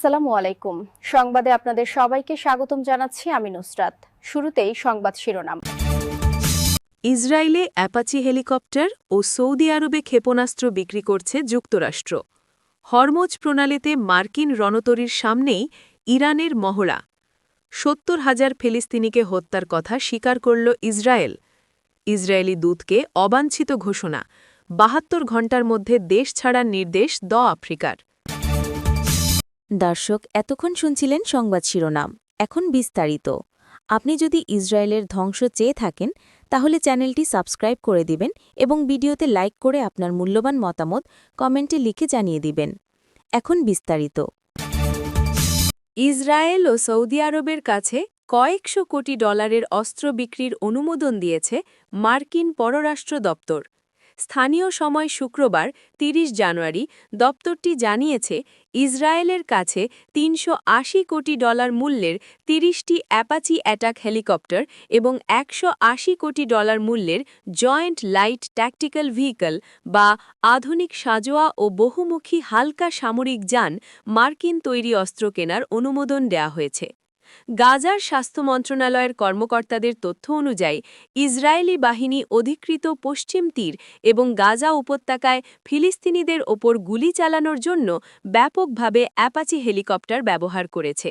আসসালামু আলাইকুম। সংবাদে আপনাদের সবাইকে স্বাগতম জানাচ্ছি আমি নুসরাত। শুরুতেই সংবাদ শিরোনাম। ইসরায়েলে অ্যাপাচি হেলিকপ্টার ও সৌদি আরবে ক্ষেপণাস্ত্র বিক্রি করছে যুক্তরাষ্ট্র। হরমুজ প্রণালীতে মার্কিন রণতরীর সামনেই ইরানের মহড়া। ৭০,০০০ ফিলিস্তিনিকে হত্যার কথা স্বীকার করল ইসরায়েল। ইসরায়েলি দূতকে অবাঞ্ছিত ঘোষণা, ৭২ ঘণ্টার মধ্যে দেশ ছাড়ার নির্দেশ আফ্রিকার। দর্শক, এতক্ষণ শুনছিলেন সংবাদ শিরোনাম। এখন বিস্তারিত। আপনি যদি ইসরায়েলের ধ্বংস চেয়ে থাকেন তাহলে চ্যানেলটি সাবস্ক্রাইব করে দিবেন এবং ভিডিওতে লাইক করে আপনার মূল্যবান মতামত কমেন্টে লিখে জানিয়ে দিবেন। এখন বিস্তারিত। ইসরায়েল ও সৌদি আরবের কাছে কয়েকশো কোটি ডলারের অস্ত্র বিক্রির অনুমোদন দিয়েছে মার্কিন পররাষ্ট্র দপ্তর। স্থানীয় সময় শুক্রবার ৩০ জানুয়ারি দপ্তরটি জানিয়েছে, ইসরায়েলের কাছে $৩৮০ কোটি মূল্যের ৩০টি অ্যাপাচি অ্যাটাক হেলিকপ্টার এবং $১৮০ কোটি মূল্যের জয়েন্ট লাইট ট্যাকটিক্যাল ভেহিকল বা আধুনিক সাঁজোয়া ও বহুমুখী হালকা সামরিক যান মার্কিন তৈরি অস্ত্র কেনার অনুমোদন দেয়া হয়েছে। গাজার স্বাস্থ্য মন্ত্রণালয়ের কর্মকর্তাদের তথ্য অনুযায়ী, ইসরায়েলি বাহিনী অধিকৃত পশ্চিম তীর এবং গাজা উপত্যকায় ফিলিস্তিনিদের ওপর গুলি চালানোর জন্য ব্যাপকভাবে অ্যাপাচি হেলিকপ্টার ব্যবহার করেছে।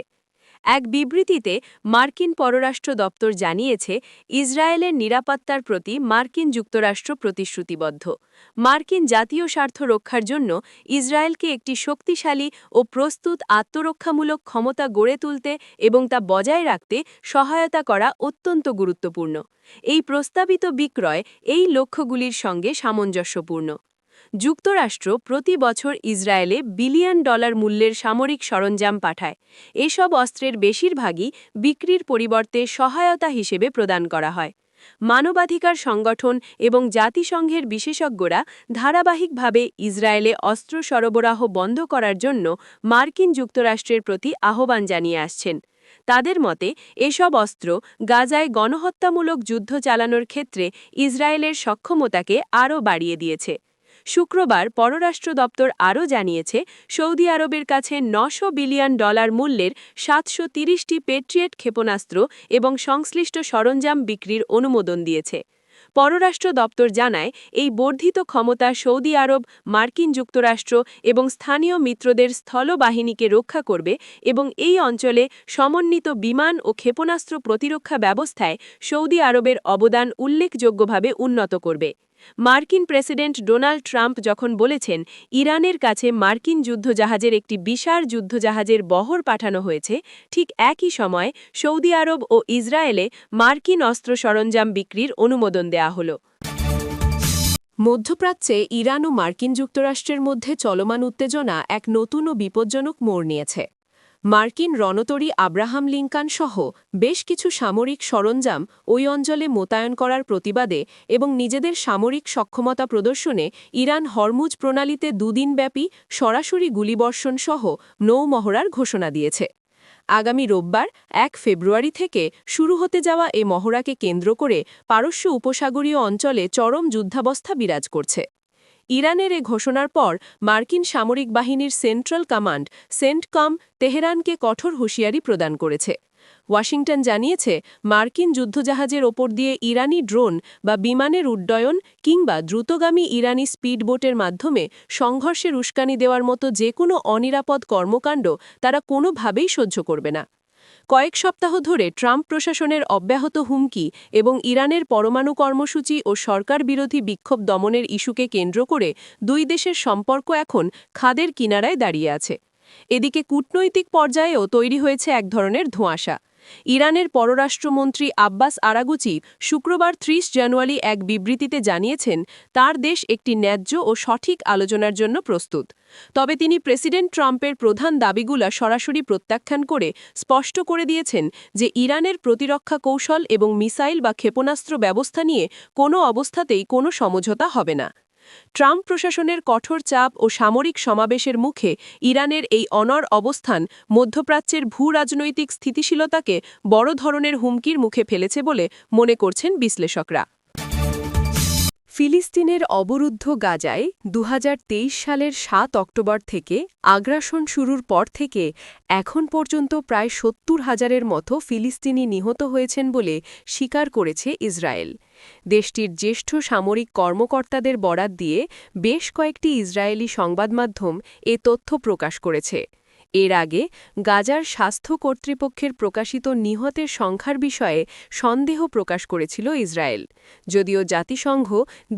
এক বিবৃতিতে মার্কিন পররাষ্ট্র দপ্তর জানিয়েছে, ইসরায়েলের নিরাপত্তার প্রতি মার্কিন যুক্তরাষ্ট্র প্রতিশ্রুতিবদ্ধ। মার্কিন জাতীয় স্বার্থ রক্ষার জন্য ইসরায়েলকে একটি শক্তিশালী ও প্রস্তুত আত্মরক্ষামূলক ক্ষমতা গড়ে তুলতে এবং তা বজায় রাখতে সহায়তা করা অত্যন্ত গুরুত্বপূর্ণ। এই প্রস্তাবিত বিক্রয় এই লক্ষ্যগুলির সঙ্গে সামঞ্জস্যপূর্ণ। যুক্তরাষ্ট্র প্রতি বছর ইসরায়েলে বিলিয়ন ডলার মূল্যের সামরিক সরঞ্জাম পাঠায়। এসব অস্ত্রের বেশিরভাগই বিক্রির পরিবর্তে সহায়তা হিসেবে প্রদান করা হয়। মানবাধিকার সংগঠন এবং জাতিসংঘের বিশেষজ্ঞরা ধারাবাহিকভাবে ইসরায়েলে অস্ত্র সরবরাহ বন্ধ করার জন্য মার্কিন যুক্তরাষ্ট্রের প্রতি আহ্বান জানিয়ে আসছেন। তাদের মতে, এসব অস্ত্র গাজায় গণহত্যামূলক যুদ্ধ চালানোর ক্ষেত্রে ইসরায়েলের সক্ষমতাকে আরও বাড়িয়ে দিয়েছে। শুক্রবার পররাষ্ট্র দপ্তর আরও জানিয়েছে, সৌদি আরবের কাছে $900 বিলিয়ন মূল্যের ৭৩০টি পেট্রিয়েট ক্ষেপণাস্ত্র এবং সংশ্লিষ্ট সরঞ্জাম বিক্রির অনুমোদন দিয়েছে। পররাষ্ট্র দপ্তর জানায়, এই বর্ধিত ক্ষমতা সৌদি আরব, মার্কিন যুক্তরাষ্ট্র এবং স্থানীয় মিত্রদের স্থলবাহিনীকে রক্ষা করবে এবং এই অঞ্চলে সমন্বিত বিমান ও ক্ষেপণাস্ত্র প্রতিরক্ষা ব্যবস্থায় সৌদি আরবের অবদান উল্লেখযোগ্যভাবে উন্নত করবে। মার্কিন প্রেসিডেন্ট ডোনাল্ড ট্রাম্প যখন বলেছেন, ইরানের কাছে মার্কিন যুদ্ধজাহাজের একটি বিশাল যুদ্ধজাহাজের বহর পাঠানো হয়েছে, ঠিক একই সময় সৌদি আরব ও ইসরায়েলে মার্কিন অস্ত্র সরঞ্জাম বিক্রির অনুমোদন দেয়া হল। মধ্যপ্রাচ্যে ইরান ও মার্কিন যুক্তরাষ্ট্রের মধ্যে চলমান উত্তেজনা এক নতুন ও বিপজ্জনক মোড় নিয়েছে। মার্কিন রণতরী আব্রাহাম লিঙ্কন সহ বেশ কিছু সামরিক সরঞ্জাম ওই অঞ্চলে মোতায়েন করার প্রতিবাদে এবং নিজেদের সামরিক সক্ষমতা প্রদর্শনে ইরান হরমুজ প্রণালীতে দুদিনব্যাপী সরাসরি গুলিবর্ষণ সহ নৌমহড়ার ঘোষণা দিয়েছে। আগামী রোববার ১ ফেব্রুয়ারি থেকে শুরু হতে যাওয়া এ মহড়াকে কেন্দ্র করে পারস্য উপসাগরীয় অঞ্চলে চরম যুদ্ধাবস্থা বিরাজ করছে। ইরানের এ ঘোষণার পর মার্কিন সামরিক বাহিনীর সেন্ট্রাল কমান্ড সেন্টকম তেহরানকে কঠোর হুঁশিয়ারি প্রদান করেছে। ওয়াশিংটন জানিয়েছে, মার্কিন যুদ্ধজাহাজের ওপর দিয়ে ইরানি ড্রোন বা বিমানের উড্ডয়ন কিংবা দ্রুতগামী ইরানি স্পিডবোটের মাধ্যমে সংঘর্ষের উস্কানি দেওয়ার মতো যে কোনো অনিরাপদ কর্মকাণ্ড তারা কোনোভাবেই সহ্য করবে না। কয়েক সপ্তাহ ধরে ট্রাম্প প্রশাসনের অব্যাহত হুমকি এবং ইরানের পরমাণু কর্মসূচি ও সরকার বিরোধী বিক্ষোভ দমনের ইস্যুকে কেন্দ্র করে দুই দেশের সম্পর্ক এখন খাদের কিনারায় দাঁড়িয়ে আছে। এদিকে কূটনৈতিক পর্যায়েও তৈরি হয়েছে এক ধরনের ধোঁয়াশা। ইরানের পররাষ্ট্রমন্ত্রী আব্বাস আরাগুচি শুক্রবার ৩০ জানুয়ারি এক বিবৃতিতে জানিয়েছেন, তার দেশ একটি ন্যায্য ও সঠিক আলোচনার জন্য প্রস্তুত। তবে তিনি প্রেসিডেন্ট ট্রাম্পের প্রধান দাবিগুলো সরাসরি প্রত্যাখ্যান করে স্পষ্ট করে দিয়েছেন যে ইরানের প্রতিরক্ষা কৌশল এবং মিসাইল বা ক্ষেপণাস্ত্র ব্যবস্থা নিয়ে কোনো অবস্থাতেই কোনো সমঝোতা হবে না। ট্রাম্প প্রশাসনের কঠোর চাপ ও সামরিক সমাবেশের মুখে ইরানের এই অনড় অবস্থান মধ্যপ্রাচ্যের ভূ-রাজনৈতিক স্থিতিশীলতাকে বড় ধরনের হুমকির মুখে ফেলেছে বলে মনে করছেন বিশ্লেষকরা। ফিলিস্তিনের অবরুদ্ধ গাজায় ২০২৩ সালের ৭ অক্টোবর থেকে আগ্রাসন শুরুর পর থেকে এখন পর্যন্ত প্রায় ৭০,০০০-এর মতো ফিলিস্তিনি নিহত হয়েছেন বলে স্বীকার করেছে ইসরায়েল। দেশটির জ্যেষ্ঠ সামরিক কর্মকর্তাদের বরাত দিয়ে বেশ কয়েকটি ইসরায়েলি সংবাদমাধ্যম এ তথ্য প্রকাশ করেছে। এর আগে গাজার স্বাস্থ্য কর্তৃপক্ষের প্রকাশিত নিহতের সংখ্যার বিষয়ে সন্দেহ প্রকাশ করেছিল ইসরায়েল, যদিও জাতিসংঘ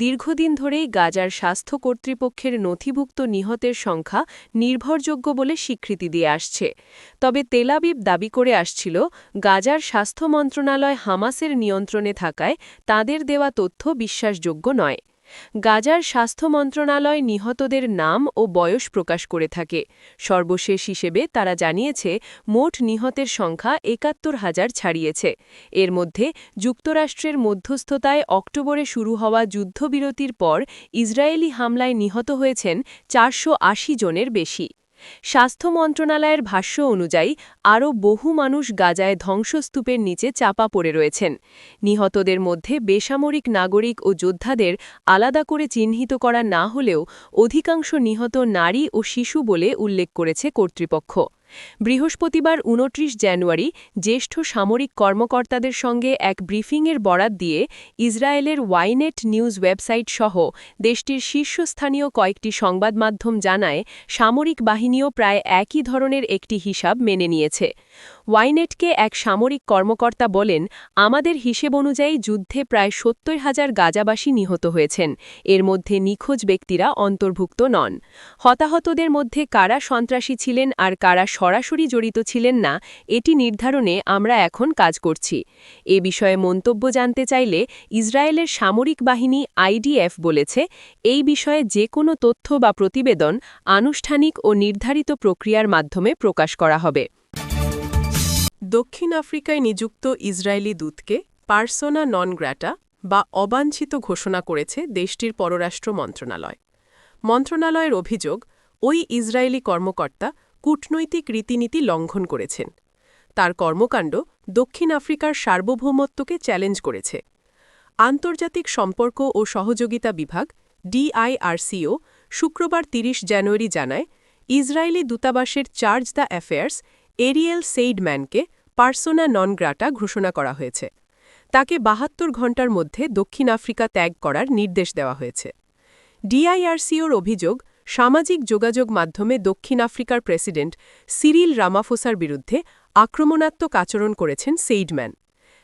দীর্ঘদিন ধরেই গাজার স্বাস্থ্য কর্তৃপক্ষের নথিভুক্ত নিহতের সংখ্যা নির্ভরযোগ্য বলে স্বীকৃতি দিয়ে আসছে। তবে তেল আবিব দাবি করে আসছিল গাজার স্বাস্থ্য মন্ত্রণালয় হামাসের নিয়ন্ত্রণে থাকায় তাদের দেওয়া তথ্য বিশ্বাসযোগ্য নয়। গাজার স্বাস্থ্য মন্ত্রণালয় নিহতদের নাম ও বয়স প্রকাশ করে থাকে। সর্বশেষ হিসেবে তারা জানিয়েছে মোট নিহতের সংখ্যা ৭১,০০০ ছাড়িয়েছে। এর মধ্যে যুক্তরাষ্ট্রের মধ্যস্থতায় অক্টোবরে শুরু হওয়া যুদ্ধবিরতির পর ইসরায়েলি হামলায় নিহত হয়েছেন ৪৮০ জনের বেশি। স্বাস্থ্য মন্ত্রণালয়ের ভাষ্য অনুযায়ী আরও বহু মানুষ গাজায় ধ্বংসস্তূপের নিচে চাপা পড়ে রয়েছেন। নিহতদের মধ্যে বেসামরিক নাগরিক ও যোদ্ধাদের আলাদা করে চিহ্নিত করা না হলেও অধিকাংশ নিহত নারী ও শিশু বলে উল্লেখ করেছে কর্তৃপক্ষ। বৃহস্পতিবার ২৯ জানুয়ারি জ্যেষ্ঠ সামরিক কর্মকর্তাদের সঙ্গে এক ব্রিফিংয়ের বরাত দিয়ে ইসরায়েলের ওয়াইনেট নিউজ ওয়েবসাইট সহ দেশটির শীর্ষস্থানীয় কয়েকটি সংবাদমাধ্যম জানায় সামরিক বাহিনীও প্রায় একই ধরনের একটি হিসাব মেনে নিয়েছে। ওয়াইনেটকে এক সামরিক কর্মকর্তা বলেন, আমাদের হিসেব অনুযায়ী যুদ্ধে প্রায় ৭০,০০০ গাজাবাসী নিহত হয়েছেন। এর মধ্যে নিখোঁজ ব্যক্তিরা অন্তর্ভুক্ত নন। হতাহতদের মধ্যে কারা সন্ত্রাসী ছিলেন আর কারা সরাসরি জড়িত ছিলেন না এটি নির্ধারণে আমরা এখন কাজ করছি। এ বিষয়ে মন্তব্য জানতে চাইলে ইসরায়েলের সামরিক বাহিনী IDF বলেছে, এই বিষয়ে যে কোনো তথ্য বা প্রতিবেদন আনুষ্ঠানিক ও নির্ধারিত প্রক্রিয়ার মাধ্যমে প্রকাশ করা হবে। দক্ষিণ আফ্রিকায় নিযুক্ত ইসরায়েলি দূতকে পার্সোনা নন গ্র্যাটা বা অবাঞ্ছিত ঘোষণা করেছে দেশটির পররাষ্ট্র মন্ত্রণালয়। মন্ত্রণালয়ের অভিযোগ, ওই ইসরায়েলি কর্মকর্তা কূটনৈতিক রীতিনীতি লঙ্ঘন করেছেন। তার কর্মকাণ্ড দক্ষিণ আফ্রিকার সার্বভৌমত্বকে চ্যালেঞ্জ করেছে। আন্তর্জাতিক সম্পর্ক ও সহযোগিতা বিভাগ DIRCO শুক্রবার ৩০ জানুয়ারি জানায়, ইসরায়েলি দূতাবাসের চার্জ দ্য অ্যাফেয়ার্স এরিয়েল সেইডম্যানকে পার্সোনা নন গ্রাটা ঘোষণা করা হয়েছে। তাকে ৭২ ঘণ্টার মধ্যে দক্ষিণ আফ্রিকা ত্যাগ করার নির্দেশ দেওয়া হয়েছে। DIRCOর অভিযোগ, সামাজিক যোগাযোগ মাধ্যমে দক্ষিণ আফ্রিকার প্রেসিডেন্ট সিরিল রামাফোসার বিরুদ্ধে আক্রমণাত্মক আচরণ করেছেন সেইডম্যান।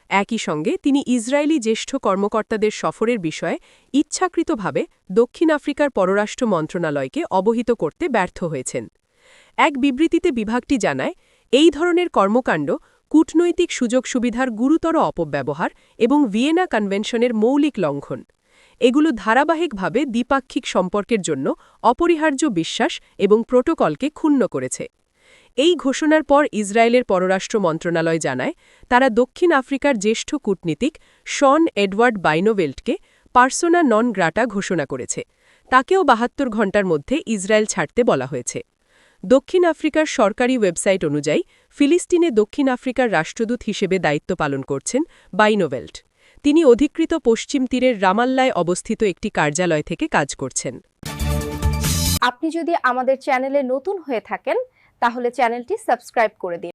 একই সঙ্গে তিনি ইসরায়েলি জ্যেষ্ঠ কর্মকর্তাদের সফরের বিষয়ে ইচ্ছাকৃতভাবে দক্ষিণ আফ্রিকার পররাষ্ট্র মন্ত্রণালয়কে অবহিত করতে ব্যর্থ হয়েছেন। এক বিবৃতিতে বিভাগটি জানায়, এই ধরনের কর্মকাণ্ড কূটনৈতিক সুযোগ সুবিধার গুরুতর অপব্যবহার এবং ভিয়েনা কনভেনশনের মৌলিক লঙ্ঘন। এগুলো ধারাবাহিকভাবে দ্বিপাক্ষিক সম্পর্কের জন্য অপরিহার্য বিশ্বাস এবং প্রোটোকলকে ক্ষুণ্ণ করেছে। এই ঘোষণার পর ইসরায়েলের পররাষ্ট্র মন্ত্রণালয় জানায়, তারা দক্ষিণ আফ্রিকার জ্যেষ্ঠ কূটনীতিক শন এডওয়ার্ড বাইনোভেল্টকে পার্সোনা নন গ্রাটা ঘোষণা করেছে। তাকেও ৭২ ঘণ্টার মধ্যে ইসরায়েল ছাড়তে বলা হয়েছে। দক্ষিণ আফ্রিকার সরকারি ওয়েবসাইট অনুযায়ী ফিলিস্তিনে দক্ষিণ আফ্রিকার রাষ্ট্রদূত হিসেবে দায়িত্ব পালন করছেন বাইনোভেল্ট। তিনি অধিকৃত পশ্চিম তীরের রামাল্লায় অবস্থিত একটি কার্যালয় থেকে কাজ করছেন। আপনি যদি আমাদের চ্যানেলে নতুন হয়ে থাকেন তাহলে চ্যানেলটি সাবস্ক্রাইব করে দিন।